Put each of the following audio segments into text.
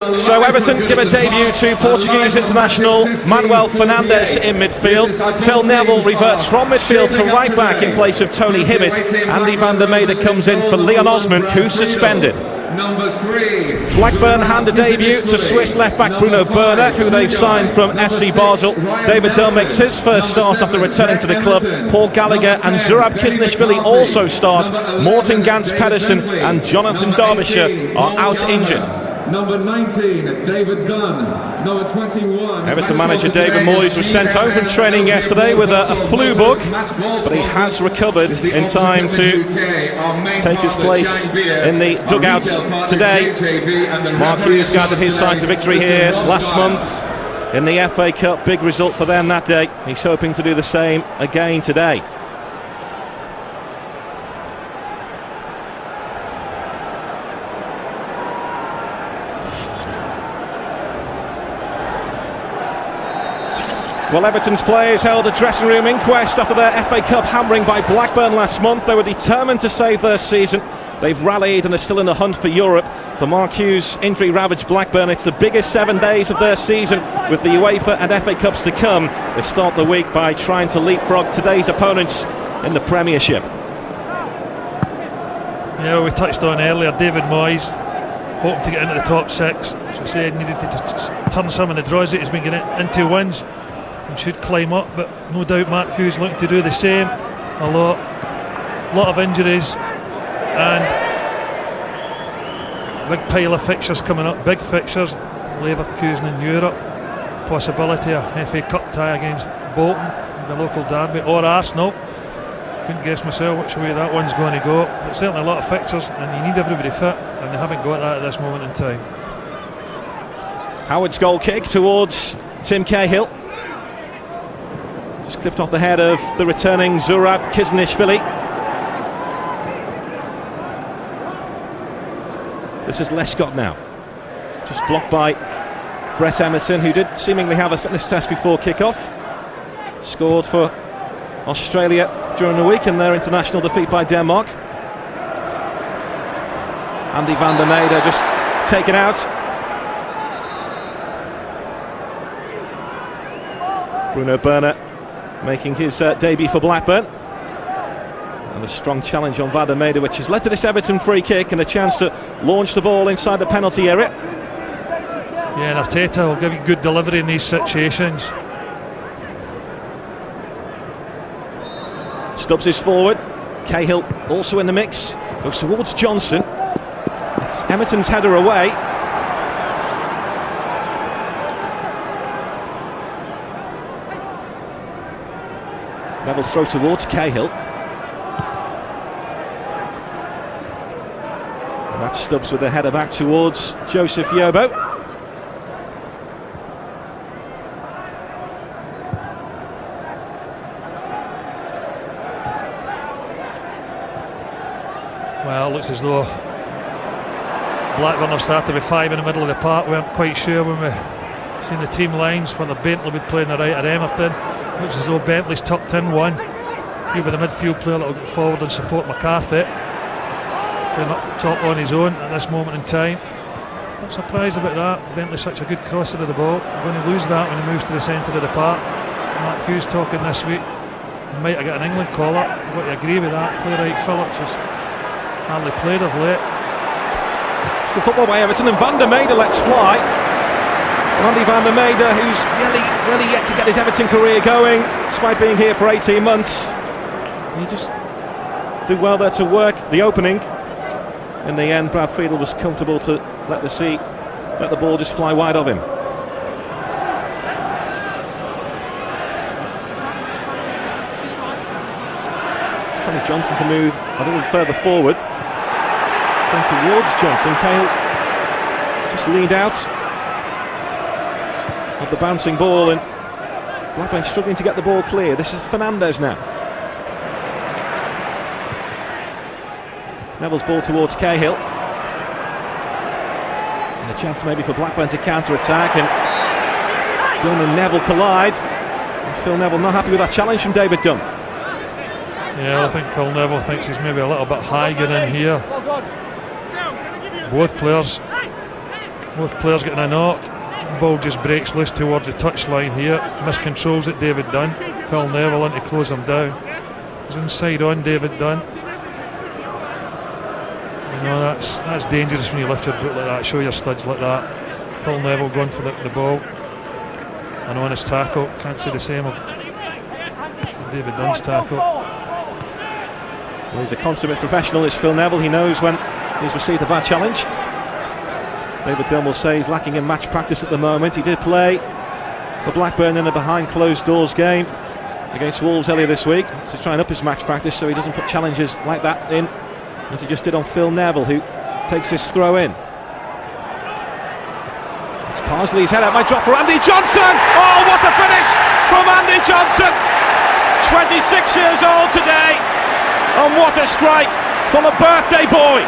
So Everton give a debut to Portuguese international Manuel Fernandes in midfield. Phil Neville reverts from midfield to right back in place of Tony Hibbett. Andy van der Meijden comes in for Leon Osman, who's suspended. Number 3. Blackburn hand a debut to Swiss left-back Bruno Berner, who they've signed from FC Basel. David Dunn makes his first start after returning to the club. Paul Gallagher and Zurab Kisnishvili also start. Morten Gans Pedersen and Jonathan Derbyshire are out injured. Number 19, David Dunn. Number 21. Everton manager David Moyes was sent home from training yesterday with a flu bug, but he has recovered in time to take his place in the dugouts today. Mark Hughes guided his side to victory here last month in the FA Cup. Big result for them that day. He's hoping to do the same again today. Well, Everton's players held a dressing room inquest after their FA Cup hammering by Blackburn last month. They were determined to save their season. They've rallied and are still in the hunt for Europe. For Mark Hughes' injury-ravaged Blackburn, it's the biggest 7 days of their season, with the UEFA and FA Cups to come. They start the week by trying to leapfrog today's opponents in the Premiership. Yeah, we touched on earlier, David Moyes hoping to get into the top 6. As we said, needed to turn some of the draws that he's been getting into wins. And should climb up, but no doubt Mark Hughes looking to do the same. A lot of injuries and big pile of fixtures coming up, big fixtures. Leverkusen in Europe, possibility of FA Cup tie against Bolton, the local derby, or Arsenal. Couldn't guess myself which way that one's going to go, but certainly a lot of fixtures and you need everybody fit, and they haven't got that at this moment in time. Howard's goal kick towards Tim Cahill. Just clipped off the head of the returning Zurab Kisnishvili. This is Lescott now. Just blocked by Brett Emerson, who did seemingly have a fitness test before kick-off. Scored for Australia during the week in their international defeat by Denmark. Andy van der Meijden just taken out. Bruno Berner making his debut for Blackburn, and a strong challenge on Van der Meijden, which has led to this Everton free kick and a chance to launch the ball inside the penalty area. Yeah, and Arteta will give you good delivery in these situations. Stubbs is forward, Cahill also in the mix, goes towards Johnson. It's Emerton's header away. Neville's throw towards Cahill. And that's Stubbs with the header back towards Joseph Yobo. Well, it looks as though Blackburn have started with 5 in the middle of the park. We weren't quite sure when we seen the team lines whether Bentley would play on the right or Emerton. Looks as though Bentley's tucked in one. He'll be the midfield player that will get forward and support McCarthy. Playing up top on his own at this moment in time. Not surprised about that. Bentley's such a good crosser of the ball. I'm going to lose that when he moves to the centre of the park. Mark Hughes talking this week. He might have got an England call-up. I've got to agree with that. Playwright Phillips has hardly played of late. Good football by Everton, and Van der Meijden lets fly. Andy van der Meijden, who's really yet to get his Everton career going, despite being here for 18 months. He just did well there to work the opening. In the end, Brad Friedel was comfortable to let the ball just fly wide of him. Just telling Johnson to move a little further forward. Turn towards Johnson. Cahill just leaned out of the bouncing ball, and Blackburn struggling to get the ball clear. This is Fernandes now. Neville's ball towards Cahill, and a chance maybe for Blackburn to counter-attack, and Dunn and Neville collide, and Phil Neville not happy with that challenge from David Dunn. Yeah, I think Phil Neville thinks he's maybe a little bit high getting in here. Both players Both players getting a knock. Ball just breaks loose towards the touchline here. Miscontrols it, David Dunn. Phil Neville in to close him down. He's inside on David Dunn. You know, that's dangerous when you lift your boot like that, show your studs like that. Phil Neville going for the ball. An honest tackle. Can't say the same of David Dunn's tackle. Well, he's a consummate professional, is Phil Neville. He knows when he's received a bad challenge. David Dunn will say he's lacking in match practice at the moment. He did play for Blackburn in a behind closed doors game against Wolves earlier this week to try and up his match practice so he doesn't put challenges like that in, as he just did on Phil Neville, who takes this throw in. It's Carsley's header, might drop for Andy Johnson. Oh, what a finish from Andy Johnson! 26 years old today, and what a strike from the birthday boy.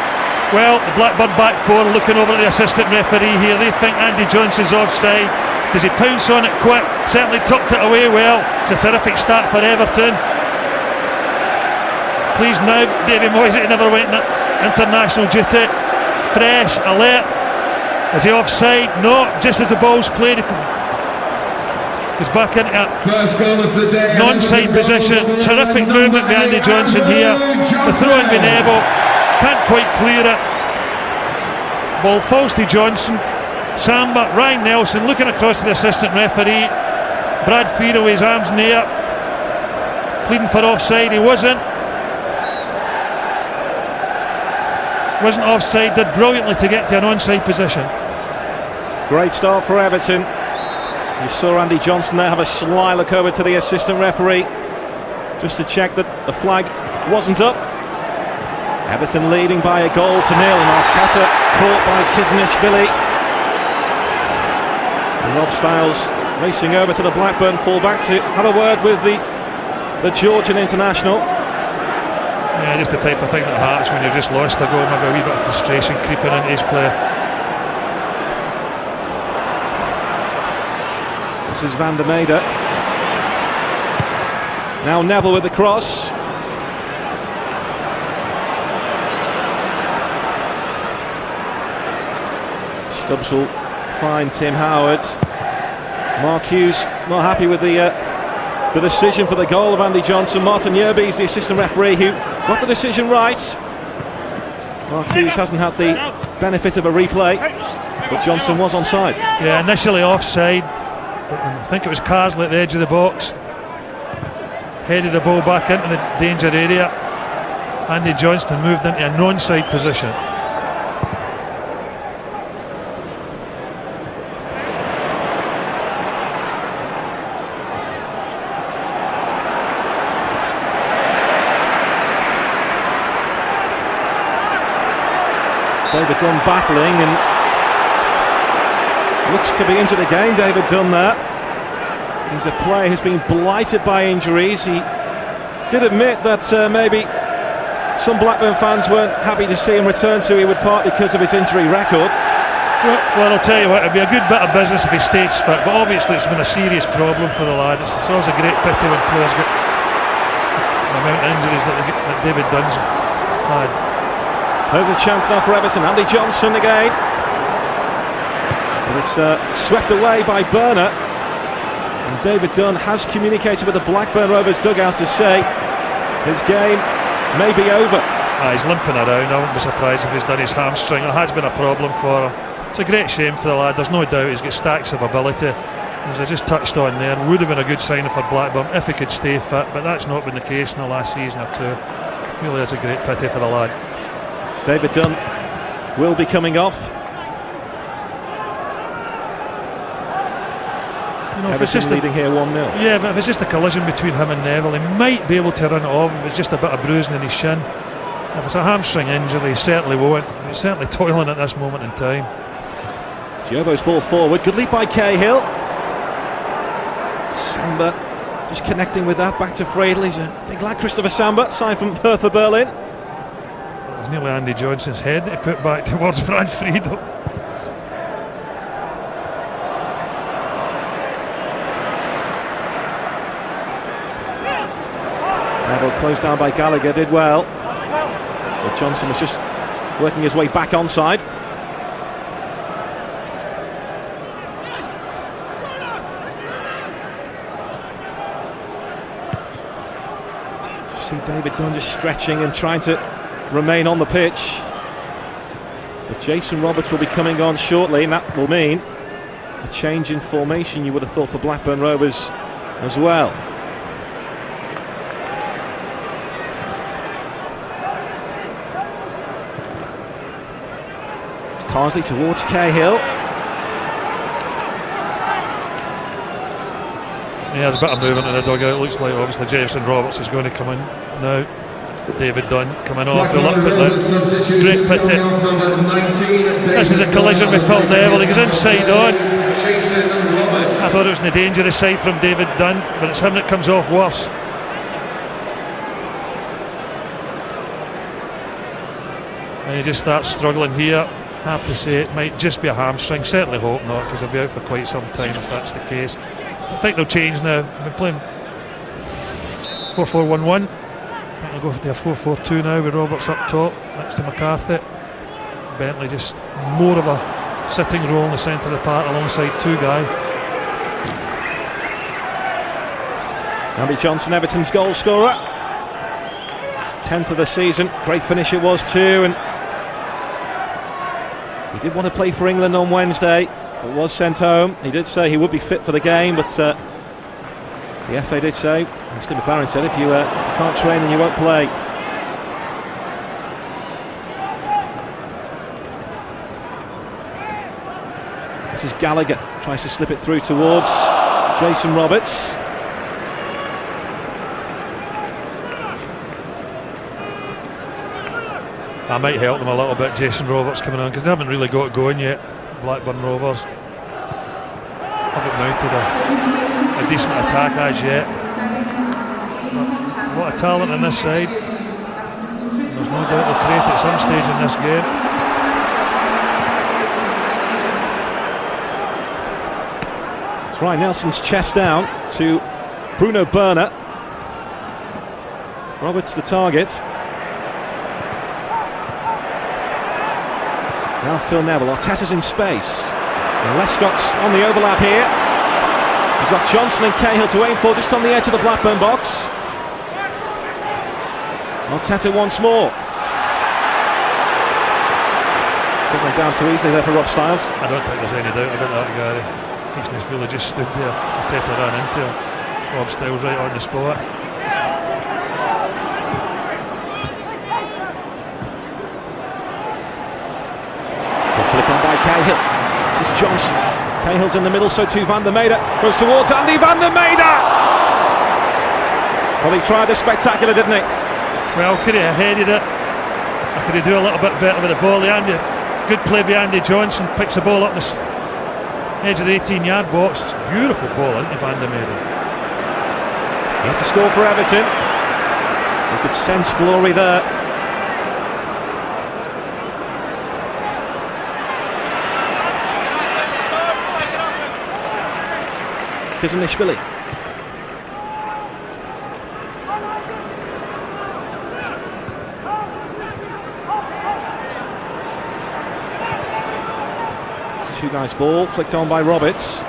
Well, the Blackburn back four looking over at the assistant referee here. They think Andy Johnson's offside. Does he pounce on it quick? Certainly tucked it away well. It's a terrific start for Everton. Please now, Davy Moyes, he never went international duty. Fresh, alert. Is he offside? No, just as the ball's played, he's back into a non-side position. Terrific movement by Andy Johnson here. The throw in by Neville, can't quite clear it. Ball falls to Johnson. Samba, Ryan Nelson looking across to the assistant referee. Brad Fido, his arms in the air, pleading for offside. He wasn't offside. Did brilliantly to get to an onside position. Great start for Everton. You saw Andy Johnson there have a sly look over to the assistant referee just to check that the flag wasn't up. Everton leading by a goal to nil, and Arteta caught by Kisnishvili. And Rob Styles racing over to the Blackburn fullback to have a word with the Georgian international. Yeah, just the type of thing that happens when you've just lost a goal. Maybe a wee bit of frustration creeping into his play. This is Van der Meijden. Now Neville with the cross. Stubbs will find Tim Howard. Mark Hughes not happy with the decision for the goal of Andy Johnson. Martin Yerby is the assistant referee who got the decision right. Mark Hughes hasn't had the benefit of a replay, but Johnson was onside. Yeah, initially offside. I think it was Carsley at the edge of the box. Headed the ball back into the danger area. Andy Johnson moved into a non-side position. David Dunn battling and looks to be injured again. David Dunn there. He's a player who's been blighted by injuries. He did admit that maybe some Blackburn fans weren't happy to see him return to Ewood Park because of his injury record. Well, I'll tell you what, it'd be a good bit of business if he stays fit, but obviously it's been a serious problem for the lad. It's always a great pity when players get the amount of injuries that David Dunn's had. There's a chance now for Everton. Andy Johnson again. But it's swept away by Burner. And David Dunn has communicated with the Blackburn Rovers dugout to say his game may be over. He's limping around. I wouldn't be surprised if he's done his hamstring. It has been a problem for him. It's a great shame for the lad. There's no doubt he's got stacks of ability. As I just touched on there, would have been a good signing for Blackburn if he could stay fit, but that's not been the case in the last season or two. Really is a great pity for the lad. David Dunn will be coming off. You know, Everton leading here 1-0. Yeah, but if it's just a collision between him and Neville, he might be able to run it off if it's just a bit of bruising in his shin. If it's a hamstring injury, he certainly won't. He's certainly toiling at this moment in time. Diobo's ball forward, good lead by Cahill. Samba just connecting with that, back to Friedel. He's a big lad, Christopher Samba, signed from Hertha Berlin. It was nearly Andy Johnson's head that he put back towards Brad Friedel. Neville closed down by Gallagher, did well. But Johnson was just working his way back onside. David Dunn just stretching and trying to remain on the pitch. But Jason Roberts will be coming on shortly, and that will mean a change in formation, you would have thought, for Blackburn Rovers as well. It's Carsley towards Cahill. Yeah, there's a bit of movement in the dugout. It looks like obviously Jason Roberts is going to come in now. David Dunn coming off. We looked at that. Great pity. This is a collision with Phil Neville. He goes inside on. I thought it was in the dangerous side from David Dunn, but it's him that comes off worse. And he just starts struggling here. I have to say it might just be a hamstring. Certainly hope not, because he'll be out for quite some time if that's the case. I think they'll change now. They've been playing 4-4-1-1. I'll go for a 4-4-2 now with Roberts up top next to McCarthy. Bentley just more of a sitting role in the centre of the park alongside two guys. Andy Johnson, Everton's goal scorer, 10th of the season. Great finish it was too, and he did want to play for England on Wednesday, but was sent home. He did say he would be fit for the game, but the FA did say, Steve McLaren said, if you can't train and you won't play. This is Gallagher, tries to slip it through towards Jason Roberts. That might help them a little bit, Jason Roberts coming on, because they haven't really got it going yet, Blackburn Rovers. Haven't mounted a decent attack as yet. But a lot of talent on this side. There's no doubt they'll create at some stage in this game. It's Ryan Nelson's chest down to Bruno Berner. Roberts the target. Now Phil Neville, Arteta's in space. And Lescott's on the overlap here. He's got Johnson and Cahill to aim for just on the edge of the Blackburn box. Arteta once more. Didn't went down too easily there for Rob Styles. I don't think there's any doubt about that, Gary. Keishness really just stood there. Arteta ran into him. Rob Styles right on the spot. Flick on by Cahill. This is Johnson. Cahill's in the middle, so too Van der Meijden. Goes towards Andy Van der Meijden! Well, he tried the spectacular, didn't he? Well, could he have headed it? Or could he do a little bit better with the ball? Good play by Andy Johnson. Picks the ball up the edge of the 18-yard box. It's a beautiful ball into Van der Meijden. He had to score for Everton. You could sense glory there. Kizanishvili. It's two guys' ball, flicked on by Roberts.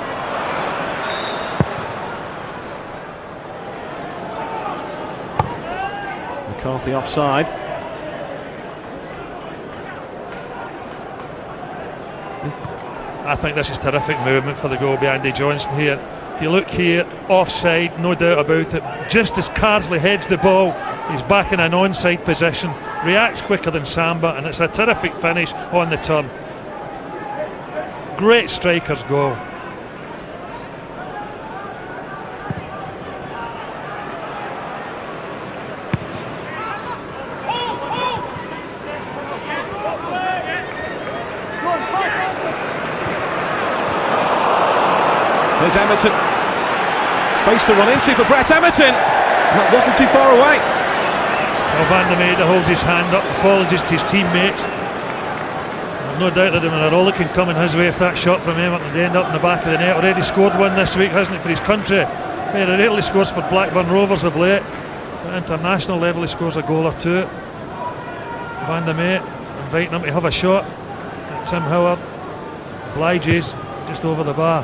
McCarthy offside. I think this is terrific movement for the goal by Andy Johnson here. If you look here, offside, no doubt about it. Just as Carsley heads the ball, he's back in an onside position, reacts quicker than Samba, and it's a terrific finish on the turn. Great striker's goal. There's Emerson. Space to run into for Brett Emerson. That wasn't too far away. Well, Van der Meijden holds his hand up, apologies to his teammates. No doubt that when a roller can come in his way if that shot from Everton would end up in the back of the net. Already scored one this week, hasn't he, for his country? Very rarely scores for Blackburn Rovers of late. At international level he scores a goal or two. Van der Meijden inviting him to have a shot at Tim Howard. Obliges just over the bar.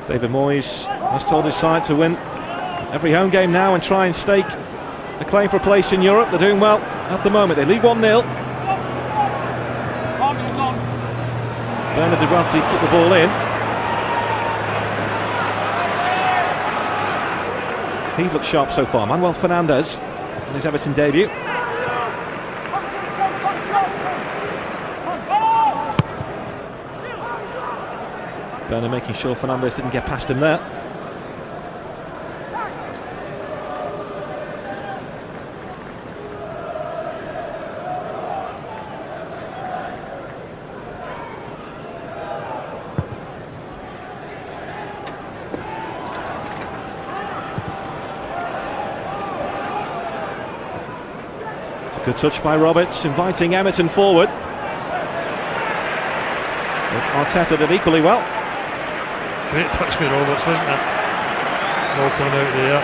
David Moyes has told his side to win every home game now and try and stake a claim for a place in Europe. They're doing well at the moment. They lead 1-0. Bernard Durante kicked the ball in. He's looked sharp so far. Manuel Fernandes in his Everton debut. Bernard making sure Fernandes didn't get past him there. Good touch by Roberts, inviting Everton forward. But Arteta did equally well. Great touch by Roberts, wasn't it? Ball coming out there.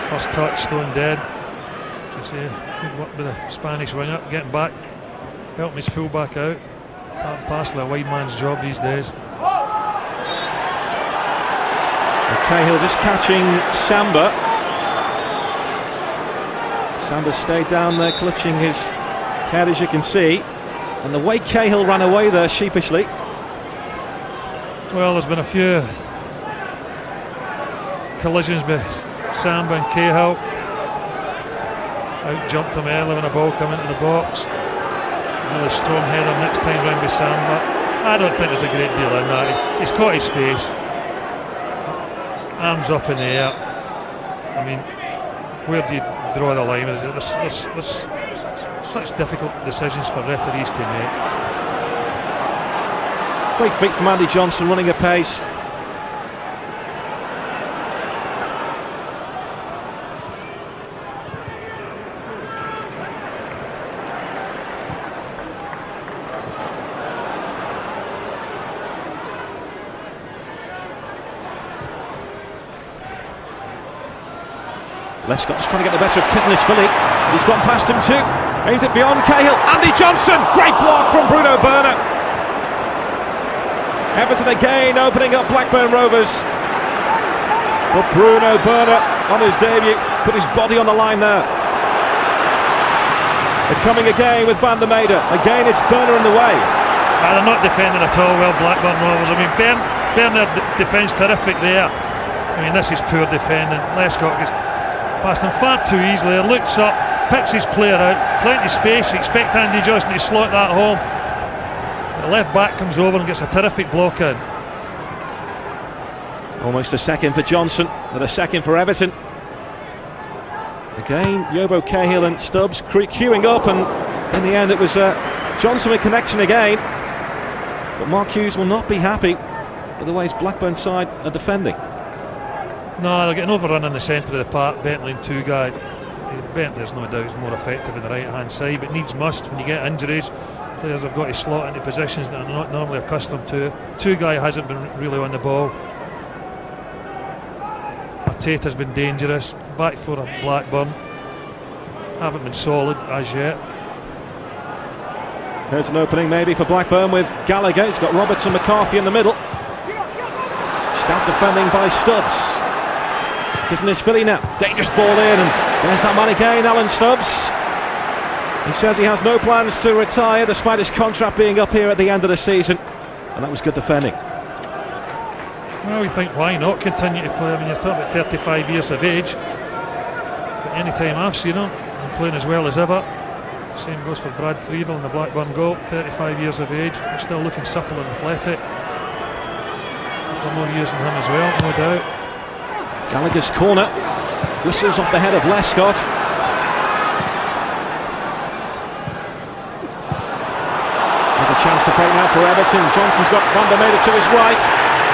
First touch, stone dead. You see, good work with the Spanish winger, getting back, helping his full back out. Part and parcel of a wide man's job these days. Cahill just catching Samba. Samba stayed down there clutching his head, as you can see, and the way Cahill ran away there sheepishly. Well, there's been a few collisions with Samba and Cahill. Out jumped him early when a ball came into the box. Really strong header next time round with Samba. I don't think there's a great deal in that. He's caught his face, arms up in the air. I mean, where do you draw the line? There's such difficult decisions for referees to make. Great feat from Andy Johnson, running at pace. Lescott's trying to get the better of Kisnishvili. He's gone past him too. Aims it beyond Cahill. Andy Johnson! Great block from Bruno Bernard. Everton again opening up Blackburn Rovers. But Bruno Bernard on his debut put his body on the line there. They're coming again with Van der Meijden. Again it's Bernard in the way. They're not defending at all well, Blackburn Rovers. I mean, Bernard defends terrific there. I mean, this is poor defending. Lescott gets past him far too easily, looks up, picks his player out, plenty of space. You expect Andy Johnson to slot that home. The left back comes over and gets a terrific block in. Almost a second for Johnson, and a second for Everton. Again, Yobo Cahill and Stubbs queuing up, and in the end it was Johnson with connection again. But Mark Hughes will not be happy with the way his Blackburn side are defending. No, they're getting overrun in the centre of the park. Bentley and Tugay. Bentley's no doubt is more effective on the right hand side, but needs must when you get injuries. Players have got to slot into positions that they're not normally accustomed to. Tugay hasn't been really on the ball. Arteta's been dangerous. Back for a Blackburn. Haven't been solid as yet. There's an opening maybe for Blackburn with Gallagher. He's got Roberts and McCarthy in the middle. Stout defending by Stubbs. Kisnishvili now, dangerous ball in, and there's that man again, Alan Stubbs. He says he has no plans to retire despite his contract being up here at the end of the season, and that was good defending. Well, we think, why not continue to play? I mean, you're talking about 35 years of age. But any time I've seen him, and playing as well as ever. Same goes for Brad Friedel in the Blackburn goal, 35 years of age, still looking supple and athletic. A couple more years than him as well, no doubt. Gallagher's corner, whistles off the head of Lescott. There's a chance to break now for Everton. Johnson's got Van der Meijden to his right,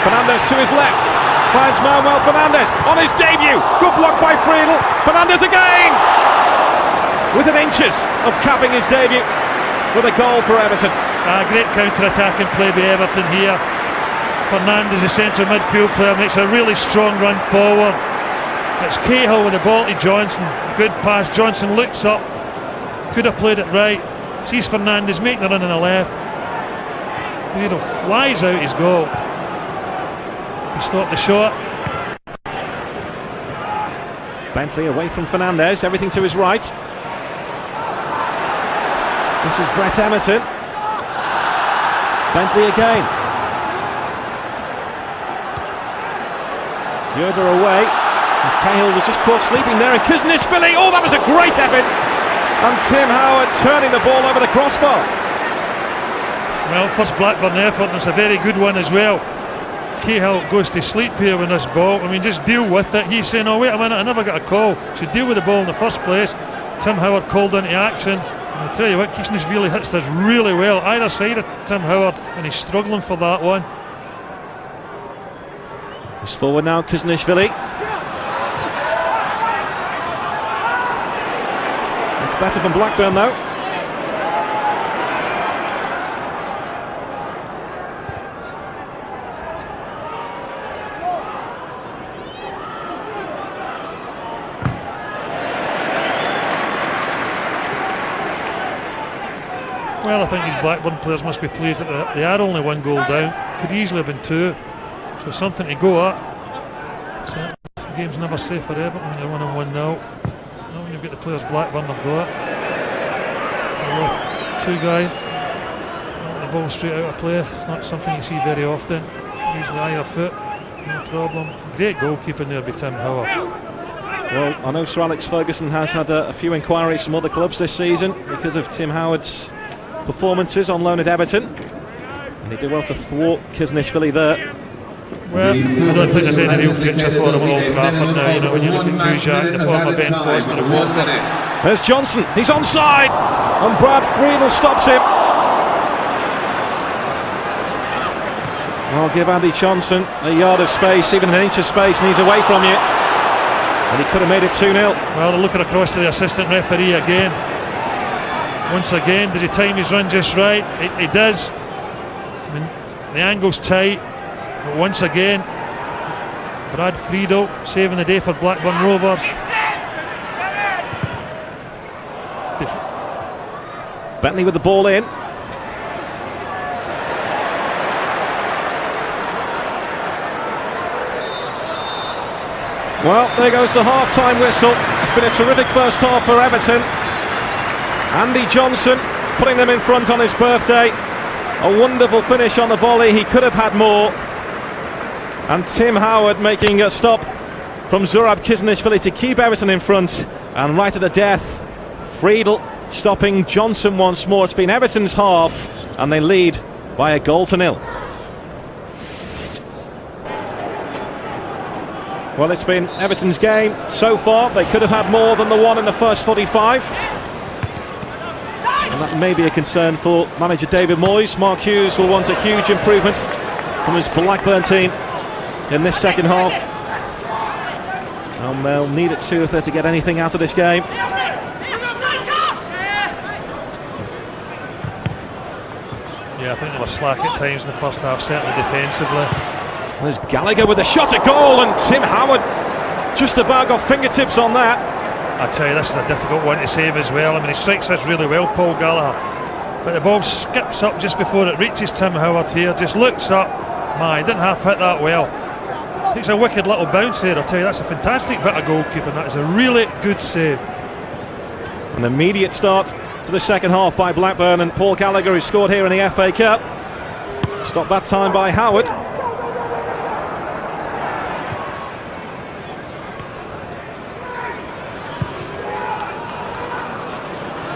Fernandes to his left, finds Manuel Fernandes on his debut. Good block by Friedel. Fernandes again, within inches of capping his debut with a goal for Everton. Great counter-attacking play by Everton here. Fernandes, the central midfield player, makes a really strong run forward. It's Cahill with the ball to Johnson. Good pass. Johnson looks up, could have played it right. Sees Fernandes making the run on the left. Friedel flies out his goal. He stopped the shot. Bentley away from Fernandez, everything to his right. This is Brett Emerton. Bentley again. Yerber away. And Cahill was just caught sleeping there. And Kuznisvili, oh, that was a great effort. And Tim Howard turning the ball over the crossbar. Well, first Blackburn effort, and it's a very good one as well. Cahill goes to sleep here with this ball. I mean, just deal with it. He's saying, oh, wait a minute, I never got a call. Should deal with the ball in the first place. Tim Howard called into action. And I tell you what, Kuznisvili hits this really well, either side of Tim Howard, and he's struggling for that one. He's forward now, Kuznisvili. It's better from Blackburn though. Well, I think these Blackburn players must be pleased that they are only one goal down. Could easily have been two. So something to go at. So the game's never safe for Everton when you're 1-1 now. Now when you've got the players Blackburn have got. Two guy. The ball straight out of play. It's not something you see very often. Usually either foot. No problem. Great goalkeeping there by Tim Howard. Well, I know Sir Alex Ferguson has had a few inquiries from other clubs this season because of Tim Howard's performances on loan at Everton. And he did well to thwart Kuznisvili there. Well, I don't think there's any real future for him at Old Trafford now. You know, when you look at Kuzak, the former Ben Foster of Watford. There's Johnson, he's onside, and Brad Friedel stops him. Well, give Andy Johnson a yard of space, even an inch of space, and he's away from you. And he could have made it 2-0. Well, they're looking across to the assistant referee again. Once again, does he time his run just right? He does. I mean, the angle's tight. But once again, Brad Friedel saving the day for Blackburn Rovers. Bentley with the ball in. Well, there goes the half-time whistle. It's been a terrific first half for Everton. Andy Johnson putting them in front on his birthday. A wonderful finish on the volley. He could have had more. And Tim Howard making a stop from Zurab Kuznisvili to keep Everton in front. And right at the death, Friedel stopping Johnson once more. It's been Everton's half, and they lead by 1-0. Well, it's been Everton's game so far. They could have had more than the one in the first 45. And that may be a concern for manager David Moyes. Mark Hughes will want a huge improvement from his Blackburn team in this second half. And they'll need it too if they're to get anything out of this game. Yeah, I think they were slack at times in the first half, certainly defensively. There's Gallagher with a shot at goal, and Tim Howard just about got fingertips on that. I tell you, this is a difficult one to save as well. I mean, he strikes this really well, Paul Gallagher, but the ball skips up just before it reaches Tim Howard here, just looks up. My, he didn't half hit that well. Takes a wicked little bounce there. I tell you, that's a fantastic bit of goalkeeping. That is a really good save. An immediate start to the second half by Blackburn, and Paul Gallagher, who scored here in the FA Cup, stopped that time by Howard.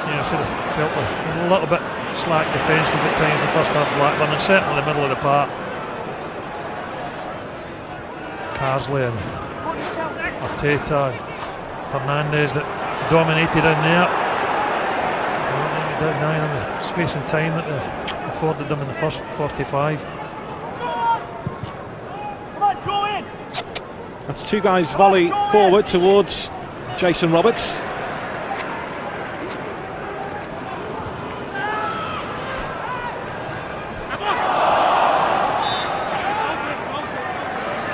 I said I felt a little bit slack defensively at times in the first half of Blackburn, and certainly in the middle of the park. Carsley and Arteta, Fernandez that dominated in there. I don't think they did neither the space and time that they afforded them in the first 45. That's two guys volley forward towards Jason Roberts.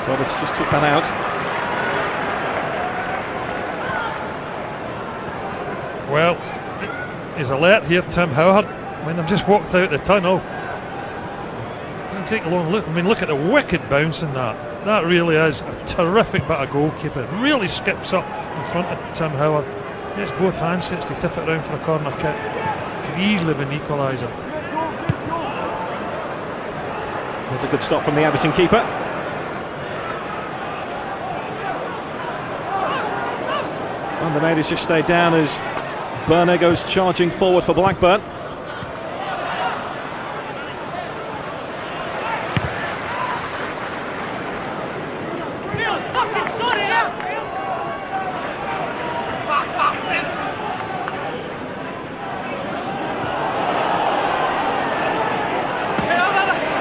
Roberts just took that out. Well, he's alert here, Tim Howard. When they've just walked out the tunnel, doesn't take a long look. I mean, look at the wicked bounce in that. That really is a terrific bit of goalkeeping. It really skips up in front of Tim Howard. Gets both handsets to tip it round for a corner kick. Could easily have been the equaliser. With a good stop from the Everton keeper. And the Maidens just stayed down as Burner goes charging forward for Blackburn.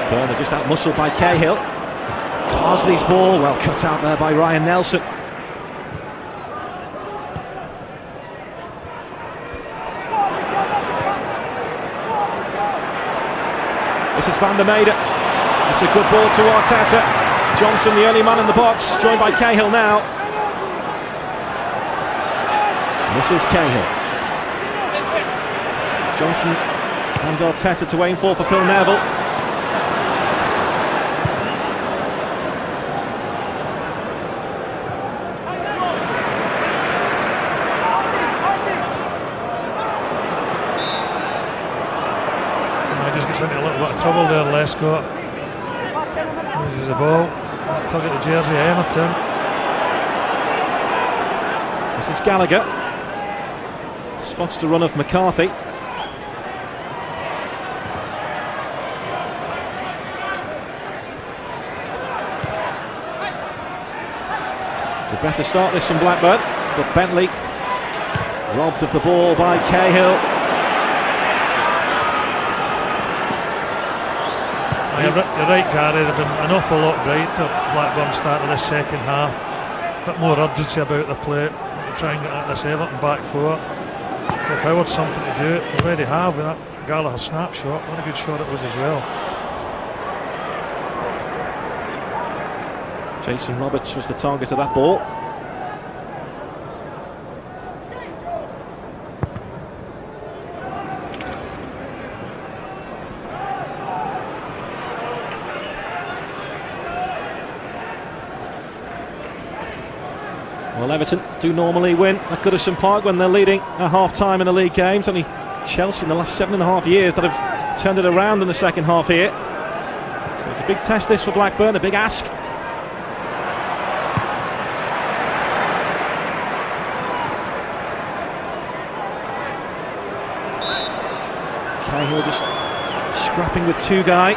Burner just out-muscled by Cahill. Carsley's ball, well cut out there by Ryan Nelson. This is Van der Meijden. It's a good ball to Arteta. Johnson, the only man in the box, joined by Cahill now. This is Cahill. Johnson and Arteta to aim for Phil Neville. Just gets into a little bit of trouble there, Lescott. Loses the ball. Tug at the jersey, Everton. This is Gallagher. Spots the run of McCarthy. It's a better start this from Blackburn, but Bentley robbed of the ball by Cahill. You're right, Gary, they've been an awful lot brighter. Blackburn started this second half. A bit more urgency about the play. Try and get at this Everton back four. Give Howard something to do. They already have with that Gallagher snapshot. What a good shot it was as well. Jason Roberts was the target of that ball. Well, Everton do normally win at Goodison Park when they're leading at half-time in a league game. It's only Chelsea in the last 7.5 years that have turned it around in the second half here. So it's a big test this for Blackburn, a big ask. Cahill just scrapping with two guy.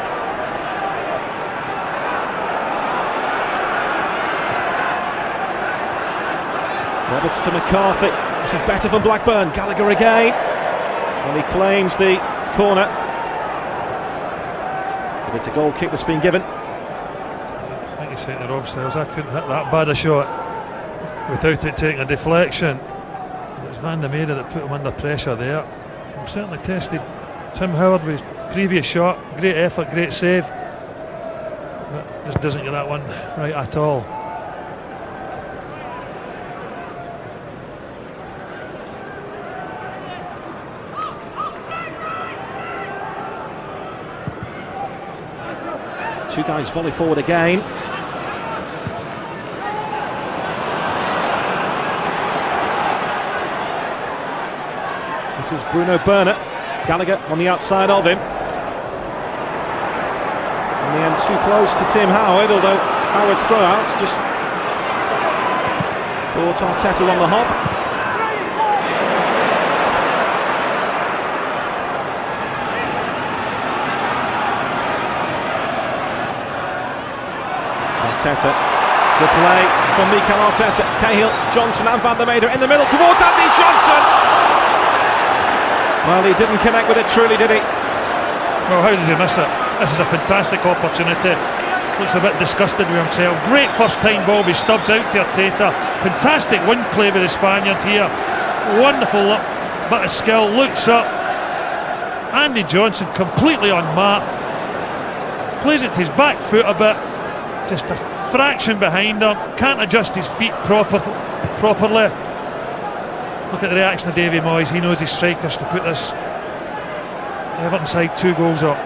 Roberts to McCarthy. This is better from Blackburn. Gallagher again. And he claims the corner. But it's a goal kick that's been given. I think he's saying to Rob Styles, I couldn't hit that bad a shot without it taking a deflection. It was Van der Meijden that put him under pressure there. We've certainly tested Tim Howard with his previous shot. Great effort, great save. But just doesn't get that one right at all. Two guys volley forward again. This is Bruno Burner. Gallagher on the outside of him. In the end, too close to Tim Howard, although Howard's throw-out's just caught Arteta on the hop. Arteta, good play from Mikel Arteta. Cahill, Johnson and Van der Meijden in the middle towards Andy Johnson. Well, he didn't connect with it truly, did he? Well, how does he miss it? This is a fantastic opportunity. Looks a bit disgusted with himself. Great first time ball, he stubs out to Arteta. Fantastic wing play with the Spaniard here. Wonderful bit of skill, looks up. Andy Johnson completely on mark. Plays it to his back foot a bit. Just a fraction behind him, can't adjust his feet properly. Look at the reaction of Davy Moyes. He knows his strikers to put this Everton side 2 goals up.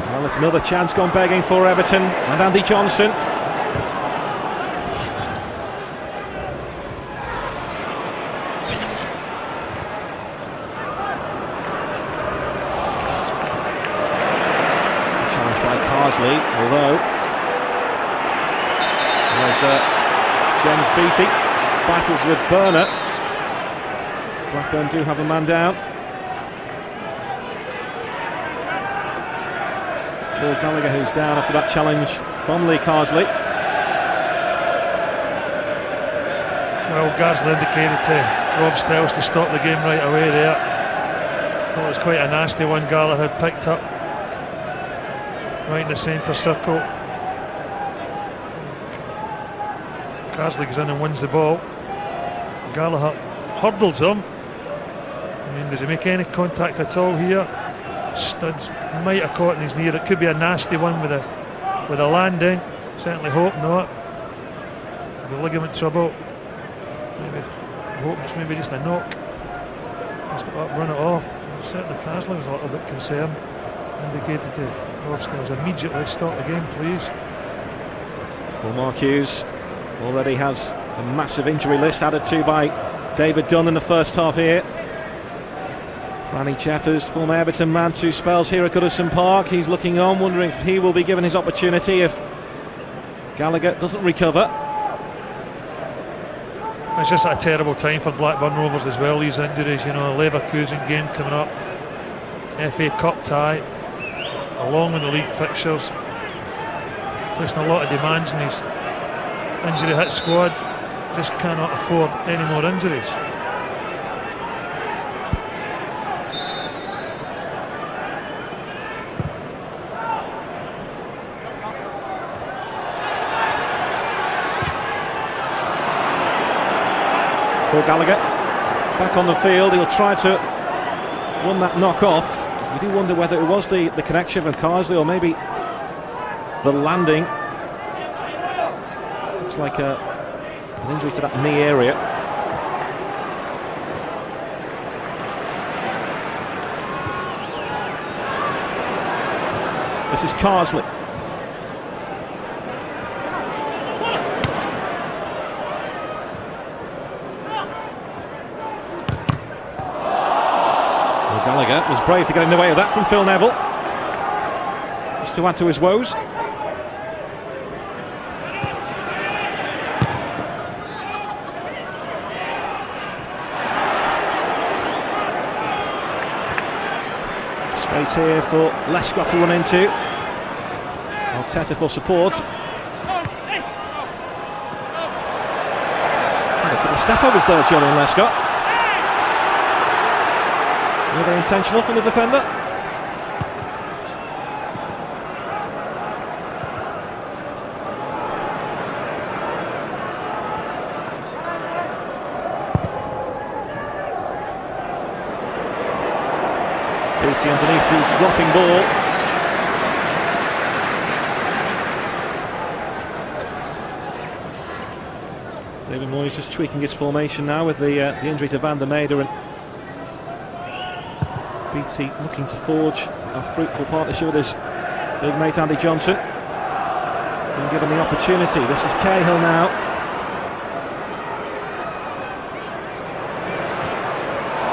Well, it's another chance gone begging for Everton and Andy Johnson. Beattie battles with Burner. Blackburn do have a man down. It's Paul Gallagher who's down after that challenge from Lee Carsley. Well, Garsley indicated to Rob Stells to stop the game right away there. Thought it was quite a nasty one Gallagher had picked up right in the centre circle. Carsley goes in and wins the ball. Gallagher hurdles him. I mean, does he make any contact at all here? Studs might have caught in his knee. It could be a nasty one with a landing. Certainly hope not. The ligament trouble. Maybe hope it's maybe just a knock. He's got to run it off. Certainly Carsley was a little bit concerned. Indicated to Rob Stells immediately stop the game, please. Well, Mark Hughes already has a massive injury list added to by David Dunn in the first half here. Franny Jeffers, former Everton man, 2 spells here at Goodison Park. He's looking on, wondering if he will be given his opportunity if Gallagher doesn't recover. It's just a terrible time for Blackburn Rovers as well, these injuries, you know, a Leverkusen game coming up, FA Cup tie, along with the league fixtures, placing a lot of demands on his injury hit squad. Just cannot afford any more injuries. Paul Gallagher back on the field. He'll try to run that knock off. You do wonder whether it was the connection from Carsley or maybe the landing. Looks like an injury to that knee area. This is Carsley. Gallagher was brave to get in the way of that from Phil Neville, just to add to his woes. Space here for Lescott to run into. Arteta for support. And a couple of step-overs there, Julian Lescott. Were they intentional from the defender? Beattie underneath the dropping ball. David Moyes just tweaking his formation now with the injury to Van der Meijden, and Beattie looking to forge a fruitful partnership with his big mate Andy Johnson. Being given the opportunity. This is Cahill now.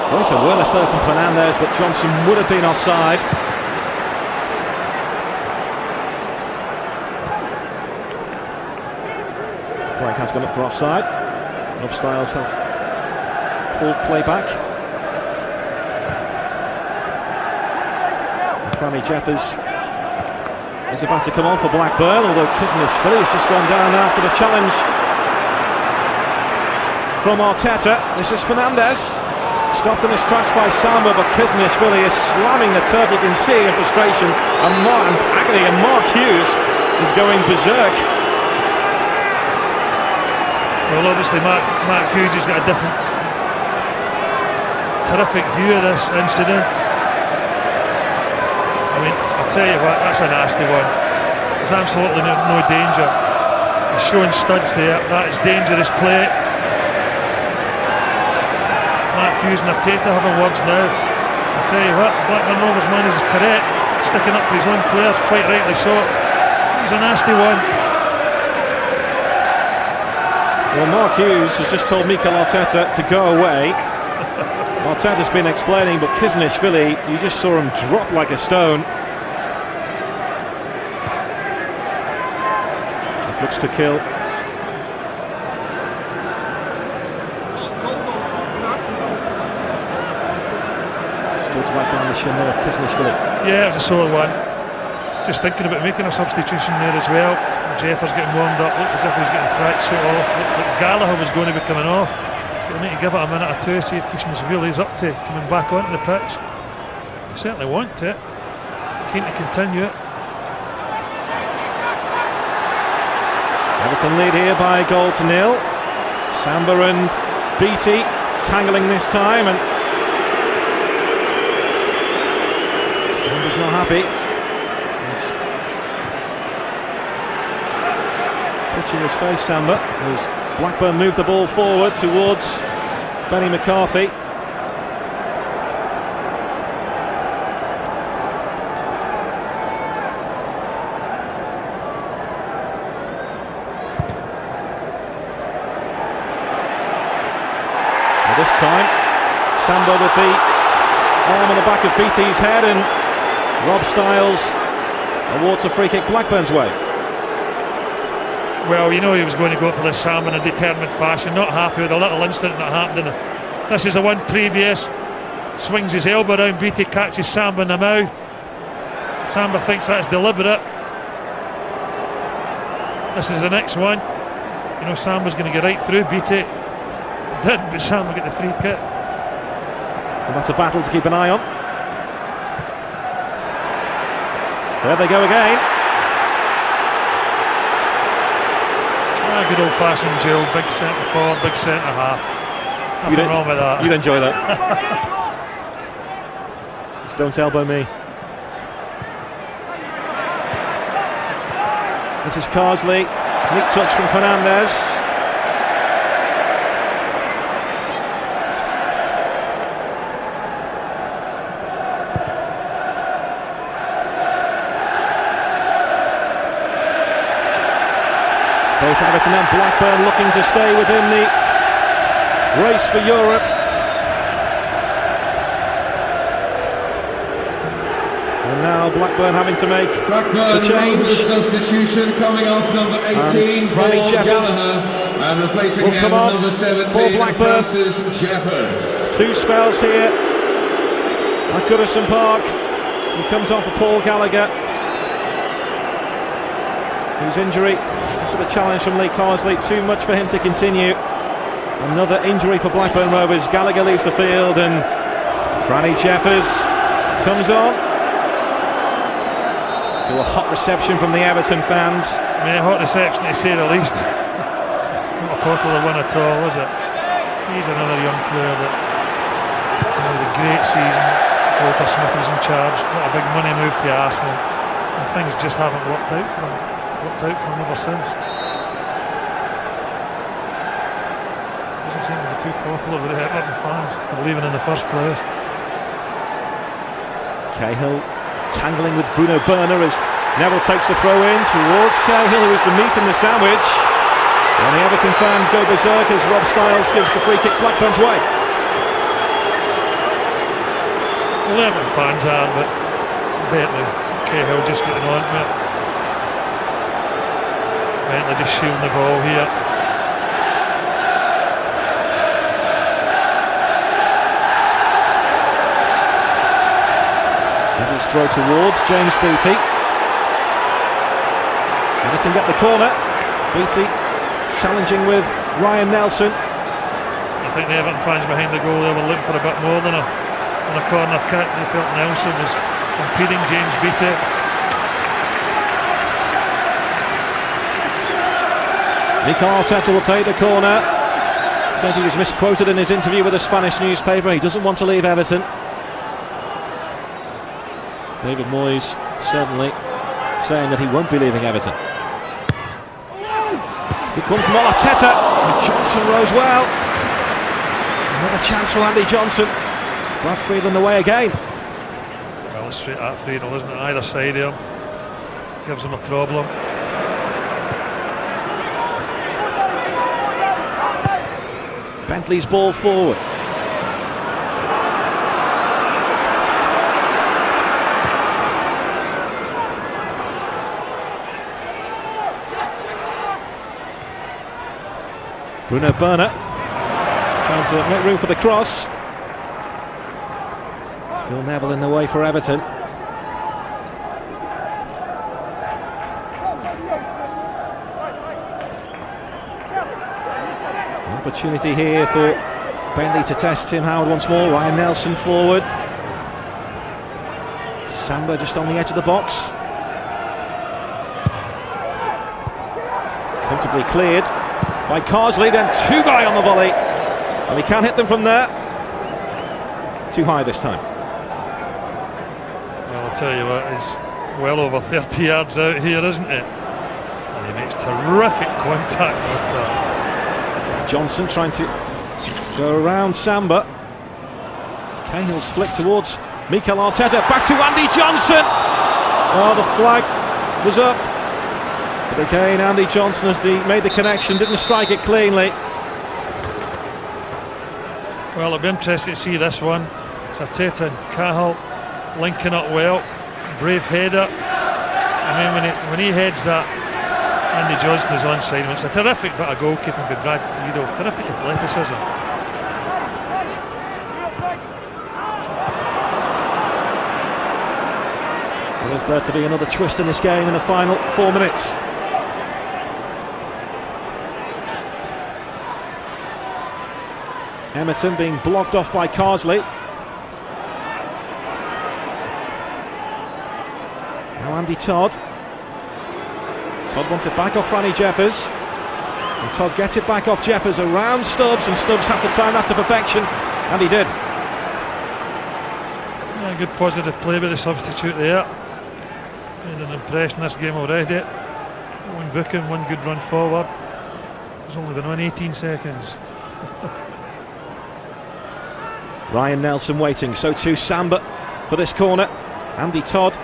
Well, it's a whirlers there from Fernandez, but Johnson would have been offside. Flag has gone up for offside. Rob Styles has pulled play back. Franny Jeffers is about to come on for Blackburn, although Kisness-Philly has just gone down after the challenge from Arteta. This is Fernandez, stopped in his tracks by Samba, but Kisness-Philly is slamming the turf. You can see in frustration and agony, and Mark Hughes is going berserk. Well, obviously Mark Hughes has got a different, terrific view of this incident. I mean, I'll tell you what, that's a nasty one. There's absolutely no danger. He's showing studs there. That is dangerous play. Mark Hughes and Arteta having words now. I'll tell you what, Blackburn Rovers manager is correct, sticking up for his own players, quite rightly so. It was a nasty one. Well, Mark Hughes has just told Mikel Arteta to go away. Arteta's been explaining, but Kisness-Philly, you just saw him drop like a stone. It looks to kill. Studs right down the shin there of Kisnishvili. Yeah, it was a sore one. Just thinking about making a substitution there as well. Jeffers getting warmed up, looked as if he was getting tracksuit off. Looked like Gallagher was going to be coming off. You'll need to give it a minute or two, see if Kisnishvili's up to coming back onto the pitch. They certainly want it. Keen to continue it. Everton lead here by a goal to nil. Samba and Beattie tangling this time, and Samba's not happy. He's pitching his face, Samba, as Blackburn moved the ball forward towards Benny McCarthy. This time, Samba with the arm on the back of Beattie's head, and Rob Styles awards a free kick Blackburn's way. Well, you know he was going to go for this Samba in a determined fashion, not happy with a little incident that happened. This is the one previous. Swings his elbow around, Beattie catches Samba in the mouth. Samba thinks that's deliberate. This is the next one. You know, Samba's going to get right through Beattie. Didn't, but Samba get the free kick. And that's a battle to keep an eye on. There they go again. Good old-fashioned duel, big centre forward, big centre half. Nothing wrong with that. You'd enjoy that. Just don't elbow me. This is Carsley. Neat touch from Fernandez. Both Everton and Blackburn looking to stay within the race for Europe. And now Blackburn having to make Blackburn the change. With the substitution coming off number 18, Paul Gallagher, and replacing him number 17, Francis Jeffers. Two spells here at Goodison Park. He comes off for Paul Gallagher, whose injury, sort of challenge from Lee Carsley, too much for him to continue. Another injury for Blackburn Rovers. Gallagher leaves the field, and Franny Jeffers comes on. To a hot reception from the Everton fans. I mean, a hot reception to say the least. Not a popular one at all, is it? He's another young player that had a great season. Walter Smith was in charge. What a big money move to Arsenal. And things just haven't worked out for him. Ever since. Doesn't seem to be too popular with the Everton fans for leaving in the first place. Cahill tangling with Bruno Berner as Neville takes the throw in towards Cahill, who is the meat in the sandwich. And the Everton fans go berserk as Rob Styles gives the free kick Blackburn's way. Well, the Everton fans are, but Bentley, Cahill just getting on with it. Bentley just shielding the ball here. Neville's throw towards James Beattie. Everton get the corner. Beattie challenging with Ryan Nelson. I think the Everton fans behind the goal, they were looking for a bit more than a corner kick. They felt Nelson was impeding James Beattie. Mikel Arteta will take the corner. Says he was misquoted in his interview with a Spanish newspaper. He doesn't want to leave Everton. David Moyes certainly saying that he won't be leaving Everton. Good come from Arteta. And Johnson rose well. Another chance for Andy Johnson. Brad Friedland away again. Well, it's straight at Friedel, isn't it? Either side of him. Gives him a problem. Bentley's ball forward. Bruno Berner trying to make room for the cross. Phil Neville in the way for Everton. Opportunity here for Bentley to test Tim Howard once more. Ryan Nelson forward. Samba just on the edge of the box. Comfortably cleared by Carsley, then Tugai on the volley. And he can't hit them from there. Too high this time. Well, I'll tell you what, it's well over 30 yards out here, isn't it? And he makes terrific contact with that. Johnson trying to go around Samba. Cahill's flick towards Mikel Arteta. Back to Andy Johnson. Oh, the flag was up. But again, Andy Johnson, as he made the connection, didn't strike it cleanly. Well, I'll be interested to see this one. It's Arteta and Cahill linking up well. Brave header. I mean, when he heads that, Andy Johnson is onside him. It's a terrific bit of goalkeeping by Brad Friedel. Terrific athleticism. Well, is there to be another twist in this game in the final 4 minutes? Everton being blocked off by Carsley. Now Andy Todd. Todd wants it back off Franny Jeffers. And Todd gets it back off Jeffers around Stubbs, and Stubbs had to time that to perfection, and he did. Yeah, good positive play by the substitute there. Made an impression this game already. One booking, one good run forward. It's only been on 18 seconds. Ryan Nelson waiting, so too Samba for this corner. Andy Todd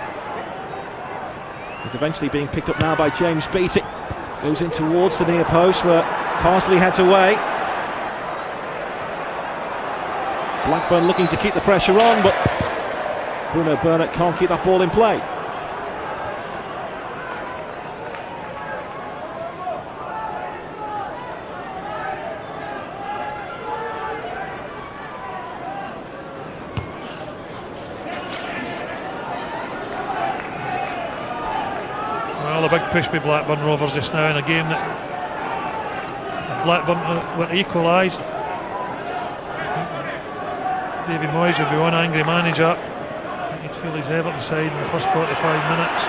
is eventually being picked up now by James Beattie. Goes in towards the near post where Carsley heads away. Blackburn looking to keep the pressure on, but Bruno Burnett can't keep that ball in play. Well, a big push by Blackburn Rovers just now in a game that Blackburn were equalised. Davy Moyes will be one angry manager. He'd feel his Everton side in the first 45 minutes.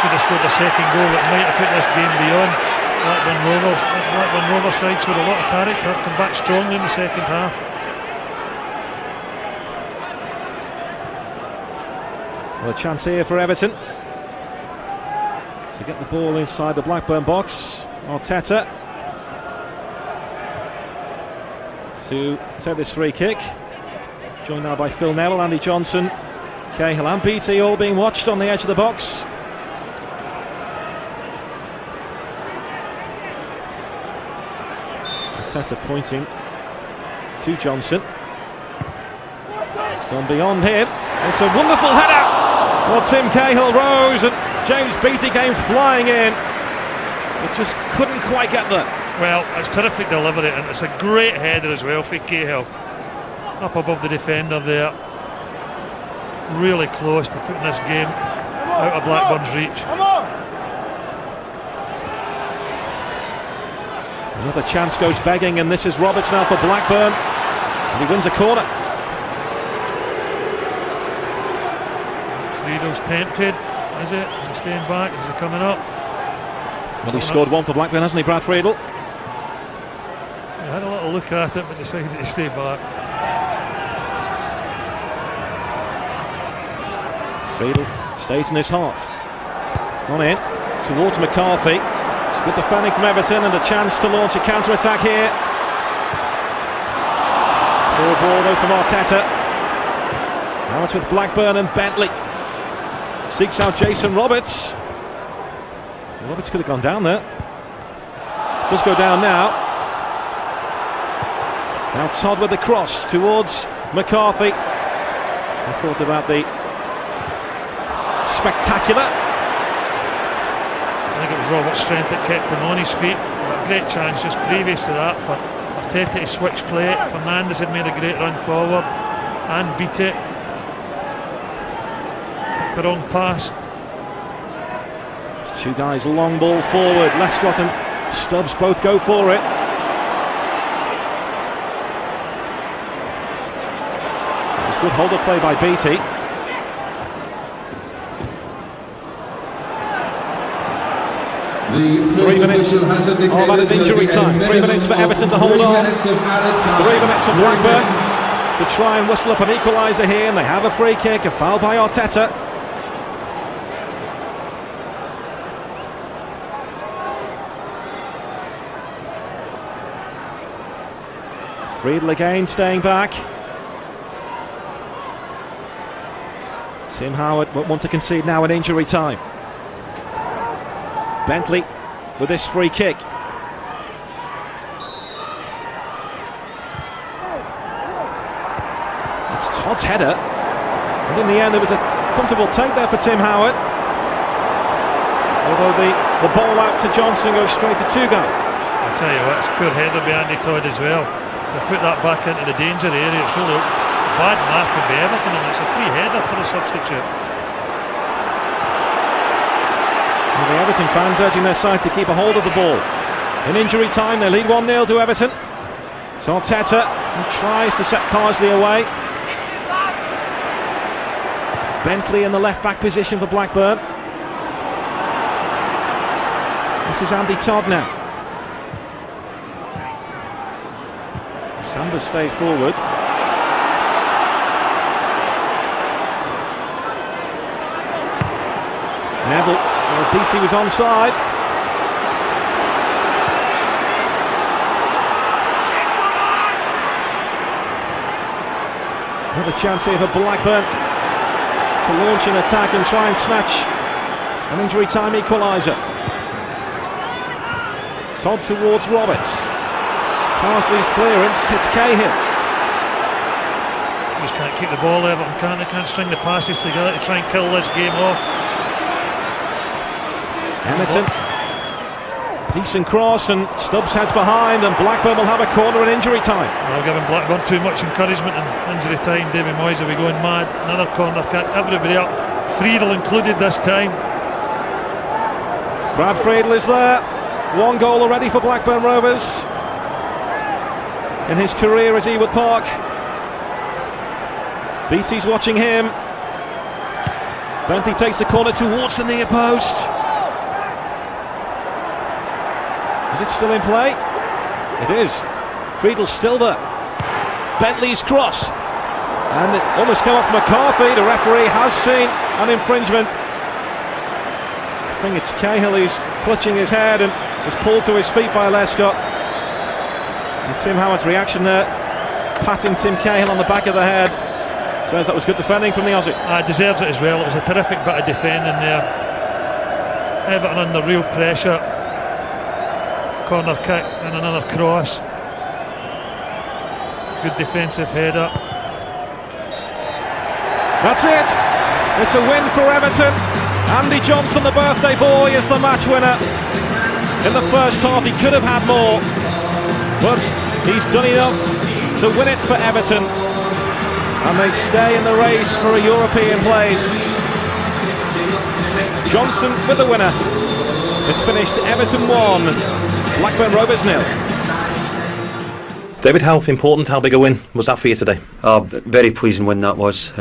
Should have scored a second goal that might have put this game beyond Blackburn Rovers. Blackburn Rovers side showed a lot of character, come back strongly in the second half. Well, a chance here for Everton to get the ball inside the Blackburn box. Arteta to take this free kick. Joined now by Phil Neville, Andy Johnson, Cahill and Beattie all being watched on the edge of the box. Arteta pointing to Johnson. It's gone beyond him. It's a wonderful header. Well, Tim Cahill rose and James Beattie came flying in. It just couldn't quite get there. Well, it's terrific delivery, and it's a great header as well for Cahill. Up above the defender there. Really close to putting this game out of Blackburn's reach. Another chance goes begging, and this is Roberts now for Blackburn. And he wins a corner. Friedel's tempted, is it? Is he staying back? Is he coming up? Well, he scored one for Blackburn, hasn't he, Brad Friedel? He had a little look at it, but decided to stay back. Friedel stays in his half. It's gone in towards McCarthy. It's good defending from Everton and a chance to launch a counter-attack here. Poor ball though from Arteta. Now it's with Blackburn and Bentley. Seeks out Jason Roberts. Roberts could have gone down there. Does go down now. Now Todd with the cross towards McCarthy. I thought about the spectacular. I think it was Robert's strength that kept him on his feet. A great chance just previous to that for Arteta to switch play. Fernandes had made a great run forward and beat it. the wrong pass. It's 2 guys, long ball forward. Lescott and Stubbs both go for it. It's good hold of play by Beattie. The 3 minutes of added injury time. 3 minutes for Everton to hold on. 3 minutes for Blackburn to try and whistle up an equaliser here, and they have a free kick, a foul by Arteta. Friedel again staying back. Tim Howard won't want to concede now in injury time. Bentley with this free kick. It's Todd's header, and in the end there was a comfortable take there for Tim Howard, although the ball out to Johnson goes straight to Tugo. I tell you what, it's a poor header by Andy Todd as well. To put that back into the danger area, it's really bad enough to be Everton, and it's a free header for a substitute. Well, the Everton fans urging their side to keep a hold of the ball. In injury time, they lead 1-0 to Everton. It's Arteta who tries to set Carsley away. Bentley in the left-back position for Blackburn. This is Andy Todd now. Sambers stays forward. Neville, well, Beattie was onside. Another chance here for Blackburn to launch an attack and try and snatch an injury time equaliser. Todd towards Roberts. Carsley's clearance hits Cahill. Just can't keep the ball level, they can't string the passes together to try and kill this game off. Emerton, decent cross, and Stubbs heads behind, and Blackburn will have a corner in injury time. Well, giving Blackburn too much encouragement in injury time. David Moyes will be going mad. Another corner kick, everybody up, Friedel included this time. Brad Friedel is there. 1 goal already for Blackburn Rovers in his career as Ewood Park. Beattie's watching him. Bentley takes the corner towards the near post. Is it still in play? It is. Friedel's still there. Bentley's cross, and it almost came off McCarthy. The referee has seen an infringement. I think it's Cahill who's clutching his head and is pulled to his feet by Lescott. And Tim Howard's reaction there, patting Tim Cahill on the back of the head, says that was good defending from the Aussie. Deserves it as well. It was a terrific bit of defending there. Everton under real pressure. Corner kick and another cross. Good defensive header. That's it. It's a win for Everton. Andy Johnson, the birthday boy, is the match winner. In the first half he could have had more, but he's done enough to win it for Everton, and they stay in the race for a European place. Johnson with the winner. It's finished Everton 1, Blackburn Rovers 0. David, how important, how big a win was that for you today? Very pleasing win that was.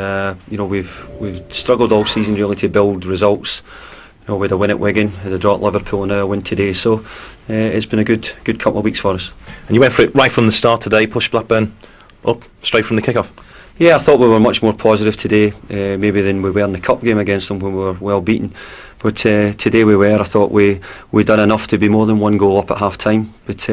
We've struggled all season really to build results. We had a win at Wigan, had a draw at Liverpool, and now a win today. So it's been a good couple of weeks for us. And you went for it right from the start today, pushed Blackburn up straight from the kick-off. Yeah, I thought we were much more positive today, maybe than we were in the cup game against them when we were well beaten. But today we were. I thought we done enough to be more than 1 goal up at half time. But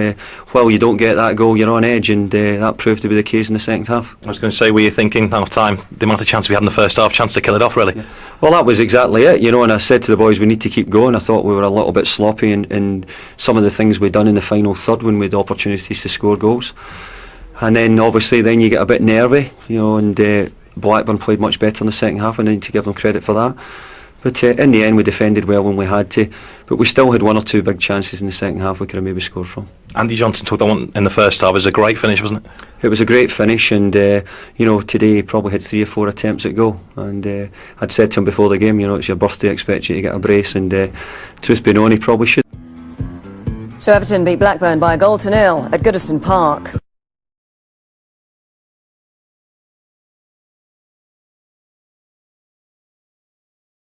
while you don't get that goal, you're on edge, and that proved to be the case in the second half. I was going to say, were you thinking half time, the amount of chance we had in the first half, chance to kill it off really? Yeah. Well, that was exactly it, and I said to the boys we need to keep going. I thought we were a little bit sloppy in some of the things we'd done in the final third when we had opportunities to score goals. And then obviously you get a bit nervy, and Blackburn played much better in the second half, and I need to give them credit for that. But in the end, we defended well when we had to. But we still had one or two big chances in the second half we could have maybe scored from. Andy Johnson took that one in the first half. It was a great finish, wasn't it? It was a great finish, and today he probably had 3 or 4 attempts at goal. And I'd said to him before the game, it's your birthday, I expect you to get a brace. And truth be known, he probably should. So Everton beat Blackburn by a 1-0 at Goodison Park.